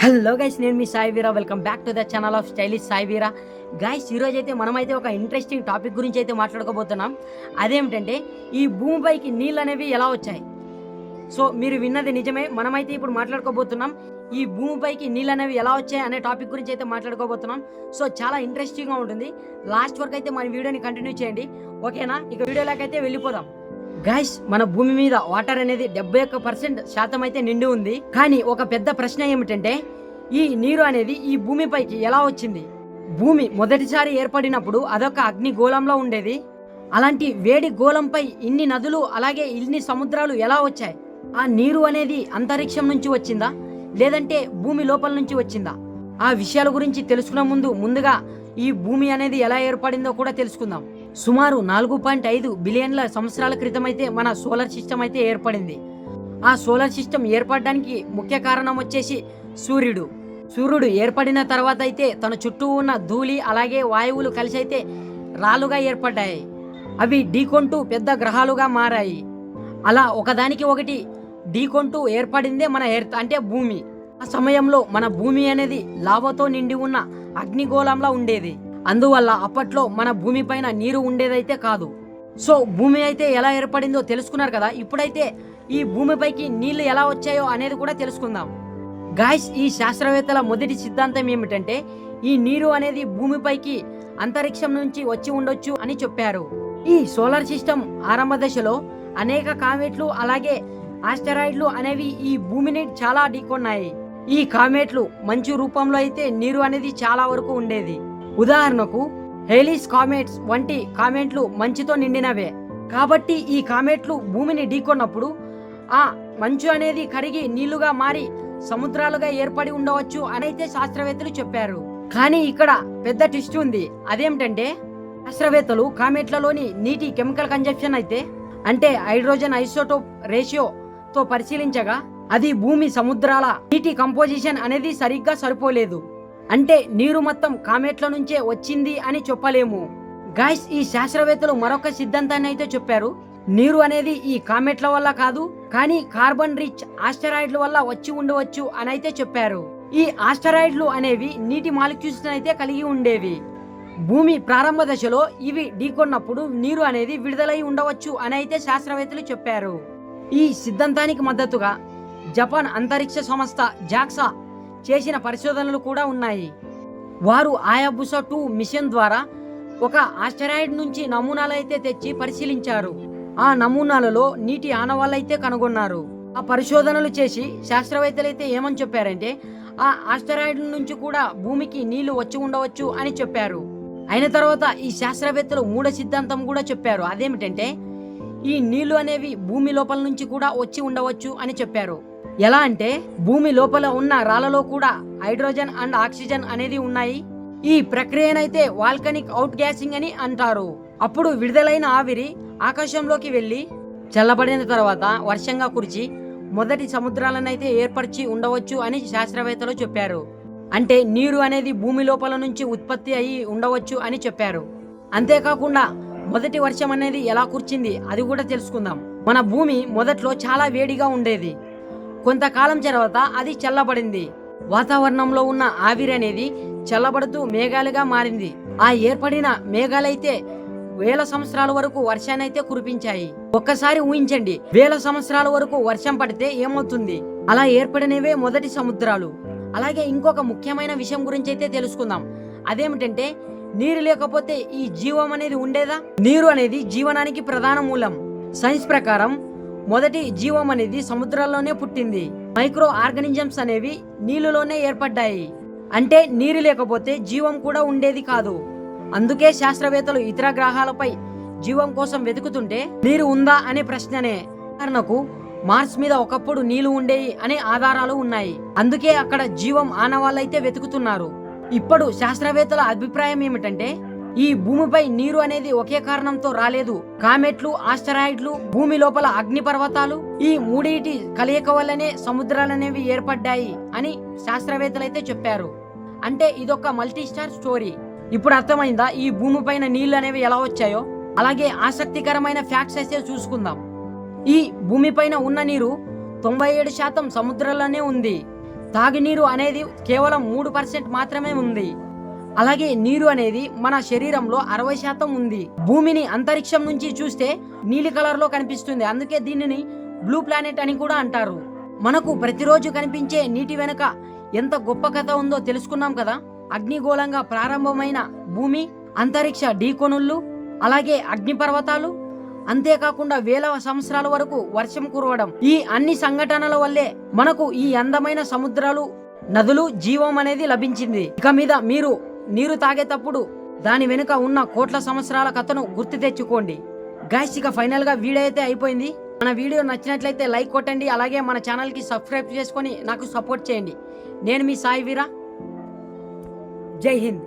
Hello guys, నేను మీ Sai Veera. Welcome back to the channel of stylish Sai Veera. Guys, ఈరోజు అయితే మనమైతే ఒక ఇంట్రెస్టింగ్ టాపిక్ గురించి అయితే మాట్లాడుకోబోతున్నాం. అదేమిటంటే ఈ భూమిపైకి నీళ్ళు అనేవి ఎలా వచ్చాయి. సో మీరు విన్నది నిజమే. మనమైతే ఇప్పుడు మాట్లాడుకోబోతున్నాం ఈ భూమిపైకి నీళ్ళు అనేవి ఎలా వచ్చాయి అనే టాపిక్ గురించి అయితే మాట్లాడుకోబోతున్నాం. సో చాలా ఇంట్రెస్టింగ్గా ఉంటుంది. లాస్ట్ వరకు అయితే మన వీడియోని కంటిన్యూ చేయండి, ఓకేనా? ఇక వీడియోలోకైతే వెళ్ళిపోదాం. గైస్, మన భూమి మీద వాటర్ అనేది 71% అయితే నిండి ఉంది. కానీ ఒక పెద్ద ప్రశ్న ఏమిటంటే ఈ నీరు అనేది ఈ భూమిపైకి ఎలా వచ్చింది? భూమి మొదటిసారి ఏర్పడినప్పుడు అదొక అగ్ని గోళంలో ఉండేది. అలాంటి వేడి గోళంపై ఇన్ని నదులు అలాగే ఇన్ని సముద్రాలు ఎలా వచ్చాయి? ఆ నీరు అనేది అంతరిక్షం నుంచి వచ్చిందా లేదంటే భూమి లోపల నుంచి వచ్చిందా? ఆ విషయాల గురించి తెలుసుకునే ముందుగా ఈ భూమి అనేది ఎలా ఏర్పడిందో కూడా తెలుసుకుందాం. సుమారు 4.5 బిలియన్ల సంవత్సరాల క్రితం అయితే మన సోలార్ సిస్టమ్ అయితే ఏర్పడింది. ఆ సోలార్ సిస్టమ్ ఏర్పడడానికి ముఖ్య కారణం వచ్చేసి సూర్యుడు ఏర్పడిన తర్వాత అయితే తన చుట్టూ ఉన్న ధూళి అలాగే వాయువులు కలిసి అయితే రాళ్ళుగా ఏర్పడ్డాయి. అవి ఢీకొంటూ పెద్ద గ్రహాలుగా మారాయి. అలా ఒకదానికి ఒకటి ఢీకొంటూ ఏర్పడిందే మన ఎర్త్ అంటే భూమి. ఆ సమయంలో మన భూమి అనేది లావాతో నిండి ఉన్న అగ్నిగోళంలా ఉండేది. అందువల్ల అప్పట్లో మన భూమి పైన నీరు ఉండేదైతే కాదు. సో భూమి అయితే ఎలా ఏర్పడిందో తెలుసుకున్నారు కదా. ఇప్పుడైతే ఈ భూమిపైకి నీళ్లు ఎలా వచ్చాయో అనేది కూడా తెలుసుకుందాం. గాయ్స్, ఈ శాస్త్రవేత్తల మొదటి సిద్ధాంతం ఏమిటంటే ఈ నీరు అనేది భూమిపైకి అంతరిక్షం నుంచి వచ్చి ఉండొచ్చు అని చెప్పారు. ఈ సోలార్ సిస్టమ్ ఆరంభ దశలో అనేక కామెట్లు అలాగే ఆస్టెరాయిడ్లు అనేవి ఈ భూమిని చాలా ఢీకొన్నాయి. ఈ కామెట్లు మంచు రూపంలో అయితే నీరు అనేది చాలా వరకు ఉండేది. ఉదాహరణకు హేలీస్ కామెట్స్ వంటి కామెట్లు మంచుతో నిండినవే. కాబట్టి ఈ కామెట్లు భూమిని ఢీకొన్నప్పుడు ఆ మంచు అనేది కరిగి నీళ్లుగా మారి సముద్రాలుగా ఏర్పడి ఉండవచ్చు అని అయితే శాస్త్రవేత్తలు చెప్పారు. కానీ ఇక్కడ పెద్ద ట్విస్ట్ ఉంది. అదేమిటంటే శాస్త్రవేత్తలు కామెట్లలోని నీటి కెమికల్ కన్జంప్షన్ అయితే అంటే హైడ్రోజన్ ఐసోటోప్ రేషియోతో పరిశీలించగా అది భూమి సముద్రాల నీటి కంపోజిషన్ అనేది సరిగ్గా సరిపోలేదు. అంటే నీరు మొత్తం కామెట్ల నుంచే వచ్చింది అని చెప్పలేము. గాయ్స్, ఈ శాస్త్రవేత్తలు మరొక సిద్ధాంతాన్ని అయితే చెప్పారు. నీరు అనేది ఈ కామెట్ల వల్ల కాదు కానీ కార్బన్ రిచ్ ఆస్టెరాయిడ్ల వల్ల వచ్చి ఉండవచ్చు అని అయితే చెప్పారు. ఈ ఆస్టెరాయిడ్లు అనేవి నీటి మాలిక్యూల్స్ అయితే కలిగి ఉండేవి. భూమి ప్రారంభ దశలో ఇవి ఢీకొన్నప్పుడు నీరు అనేది విడుదలై ఉండవచ్చు అని అయితే శాస్త్రవేత్తలు చెప్పారు. ఈ సిద్ధాంతానికి మద్దతుగా జపాన్ అంతరిక్ష సంస్థ జాక్సా చేసిన పరిశోధనలు కూడా ఉన్నాయి. వారు హయాబుసా 2 మిషన్ ద్వారా ఒక ఆస్టెరాయిడ్ నుంచి నమూనాలు అయితే తెచ్చి పరిశీలించారు. ఆ నమూనాలలో నీటి ఆనవాళ్ళైతే కనుగొన్నారు. ఆ పరిశోధనలు చేసి శాస్త్రవేత్తలు అయితే ఏమని చెప్పారంటే ఆ ఆస్టెరాయిడ్ నుంచి కూడా భూమికి నీళ్లు వచ్చి ఉండవచ్చు అని చెప్పారు. అయిన తర్వాత ఈ శాస్త్రవేత్తలు మూడో సిద్ధాంతం కూడా చెప్పారు. అదేమిటంటే ఈ నీళ్లు అనేవి భూమి లోపల నుంచి కూడా వచ్చి ఉండవచ్చు అని చెప్పారు. ఎలా అంటే భూమి లోపల ఉన్న రాళ్లలో కూడా హైడ్రోజన్ అండ్ ఆక్సిజన్ అనేది ఉన్నాయి. ఈ ప్రక్రియనైతే వాల్కనిక్ అవుట్ గ్యాసింగ్ అని అంటారు. అప్పుడు విడుదలైన ఆవిరి ఆకాశంలోకి వెళ్లి చల్లబడిన తర్వాత వర్షంగా కురిచి మొదటి సముద్రాలను అయితే ఏర్పరిచి ఉండవచ్చు అని శాస్త్రవేత్తలు చెప్పారు. అంటే నీరు అనేది భూమి లోపల నుంచి ఉత్పత్తి అయ్యి ఉండవచ్చు అని చెప్పారు. అంతేకాకుండా మొదటి వర్షం అనేది ఎలా కురిచింది అది కూడా తెలుసుకుందాం. మన భూమి మొదట్లో చాలా వేడిగా ఉండేది. కొంతకాలం తర్వాత అది చల్లబడింది. వాతావరణంలో ఉన్న ఆవిరి అనేది చల్లబడుతూ మేఘాలుగా మారింది. ఆ ఏర్పడిన మేఘాలైతే వేల సంవత్సరాల వరకు వర్షాన్ని అయితే కురిపించాయి. ఒక్కసారి ఊహించండి, వేల సంవత్సరాల వరకు వర్షం పడితే ఏమవుతుంది? అలా ఏర్పడినవే మొదటి సముద్రాలు. అలాగే ఇంకొక ముఖ్యమైన విషయం గురించి అయితే తెలుసుకుందాం. అదేమిటంటే నీరు లేకపోతే ఈ జీవం అనేది ఉండేదా? నీరు అనేది జీవనానికి ప్రధాన మూలం. సైన్స్ ప్రకారం మొదటి జీవం అనేది సముద్రాల్లోనే పుట్టింది. మైక్రో ఆర్గానిజమ్స్ అనేవి నీళ్ళలోనే ఏర్పడ్డాయి. అంటే నీరు లేకపోతే జీవం కూడా ఉండేది కాదు. అందుకే శాస్త్రవేత్తలు ఇతర గ్రహాలపై జీవం కోసం వెతుకుతుంటే నీరు ఉందా అనే ప్రశ్ననే. ఉదాహరణకు మార్స్ మీద ఒకప్పుడు నీళ్లు ఉండేవి అనే ఆధారాలు ఉన్నాయి. అందుకే అక్కడ జీవం ఆనవాళ్ళైతే వెతుకుతున్నారు. ఇప్పుడు శాస్త్రవేత్తల అభిప్రాయం ఏమిటంటే ఈ భూమిపై నీరు అనేది ఒకే కారణంతో రాలేదు. కామెట్లు, ఆస్టెరాయిడ్లు, భూమి లోపల అగ్ని పర్వతాలు ఈ మూడింటి కలయిక వల్లనే సముద్రాలనేవి ఏర్పడ్డాయి అని శాస్త్రవేత్తలు అయితే చెప్పారు. అంటే ఇదొక మల్టీ స్టార్ స్టోరీ. ఇప్పుడు అర్థమైందా ఈ భూమి పైన నీళ్లు అనేవి ఎలా వచ్చాయో? అలాగే ఆసక్తికరమైన ఫ్యాక్ట్స్ అయితే చూసుకుందాం. ఈ భూమి పైన ఉన్న నీరు 97% సముద్రాల్లోనే ఉంది. తాగునీరు అనేది కేవలం 3% మాత్రమే ఉంది. అలాగే నీరు అనేది మన శరీరంలో 60% ఉంది. భూమిని అంతరిక్షం నుంచి చూస్తే నీలి కలర్లో కనిపిస్తుంది, అందుకే దీనిని బ్లూ ప్లానెట్ అని కూడా అంటారు. మనకు ప్రతిరోజు కనిపించే నీటి వెనుక ఎంత గొప్ప కథ ఉందో తెలుసుకున్నాం కదా. అగ్నిగోళంగా ప్రారంభమైన భూమి, అంతరిక్ష ఢీకొనుళ్ళు, అలాగే అగ్నిపర్వతాలు, అంతేకాకుండా వేల సంవత్సరాల వరకు వర్షం కురవడం, ఈ అన్ని సంఘటనల వల్లే మనకు ఈ అందమైన సముద్రాలు, నదులు, జీవం అనేది లభించింది. ఇక మీద మీరు నీరు తాగేటప్పుడు దాని వెనుక ఉన్న కోట్ల సంవత్సరాల కథను గుర్తు తెచ్చుకోండి. గైస్, ఇక ఫైనల్ గా వీడియో అయితే అయిపోయింది. మన వీడియో నచ్చినట్లయితే లైక్ కొట్టండి, అలాగే మన ఛానల్ కి సబ్స్క్రైబ్ చేసుకొని నాకు సపోర్ట్ చేయండి. నేను మీ సాయి వీరా. జై హింద్.